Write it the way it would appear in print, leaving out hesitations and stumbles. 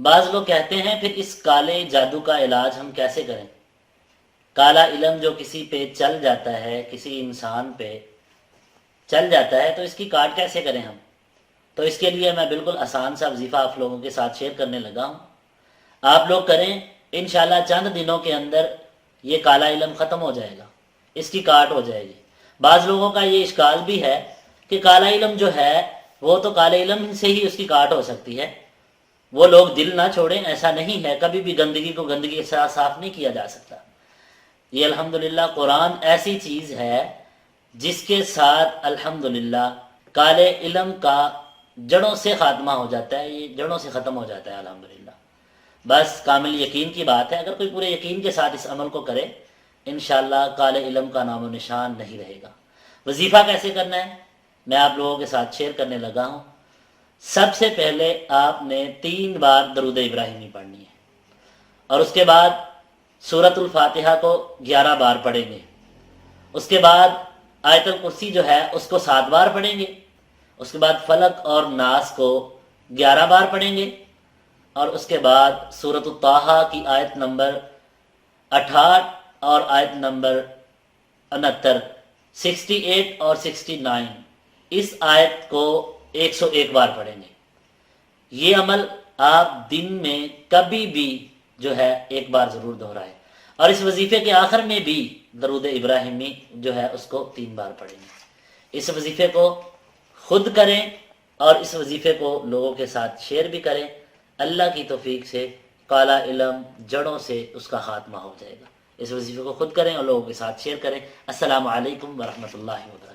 بعض لوگ کہتے ہیں پھر اس کالے جادو کا علاج ہم کیسے کریں؟ کالا علم جو کسی پہ چل جاتا ہے، کسی انسان پہ چل جاتا ہے، تو اس کی کاٹ کیسے کریں ہم؟ تو اس کے لیے میں بالکل آسان سا وظیفہ آپ لوگوں کے ساتھ شیئر کرنے لگا ہوں، آپ لوگ کریں، انشاءاللہ چند دنوں کے اندر یہ کالا علم ختم ہو جائے گا، اس کی کاٹ ہو جائے گی۔ بعض لوگوں کا یہ اشکال بھی ہے کہ کالا علم جو ہے وہ تو کالے علم سے ہی اس کی کاٹ ہو سکتی ہے، وہ لوگ دل نہ چھوڑیں، ایسا نہیں ہے، کبھی بھی گندگی کو گندگی کے ساتھ صاف نہیں کیا جا سکتا۔ یہ الحمدللہ قرآن ایسی چیز ہے جس کے ساتھ الحمدللہ کالے علم کا جڑوں سے خاتمہ ہو جاتا ہے، یہ جڑوں سے ختم ہو جاتا ہے الحمدللہ۔ بس کامل یقین کی بات ہے، اگر کوئی پورے یقین کے ساتھ اس عمل کو کرے انشاءاللہ کالے علم کا نام و نشان نہیں رہے گا۔ وظیفہ کیسے کرنا ہے میں آپ لوگوں کے ساتھ شیئر کرنے لگا ہوں۔ سب سے پہلے آپ نے 3 بار درود ابراہیمی پڑھنی ہے، اور اس کے بعد سورۃ الفاتحہ کو 11 بار پڑھیں گے، اس کے بعد آیت الکرسی جو ہے اس کو 7 بار پڑھیں گے، اس کے بعد فلق اور ناس کو 11 بار پڑھیں گے، اور اس کے بعد سورۃ الطٰہٰ کی آیت نمبر 68 اور آیت نمبر 69، 68 اور 69، اس آیت کو 101 بار پڑھیں گے۔ یہ عمل آپ دن میں کبھی بھی جو ہے 1 بار ضرور دہرائیں، اور اس وظیفے کے آخر میں بھی درود ابراہیمی جو ہے اس کو 3 بار پڑھیں گے۔ اس وظیفے کو خود کریں اور اس وظیفے کو لوگوں کے ساتھ شیئر بھی کریں، اللہ کی توفیق سے کالا علم جڑوں سے اس کا خاتمہ ہو جائے گا۔ اس وظیفے کو خود کریں اور لوگوں کے ساتھ شیئر کریں۔ السلام علیکم ورحمۃ اللہ وبرکاتہ۔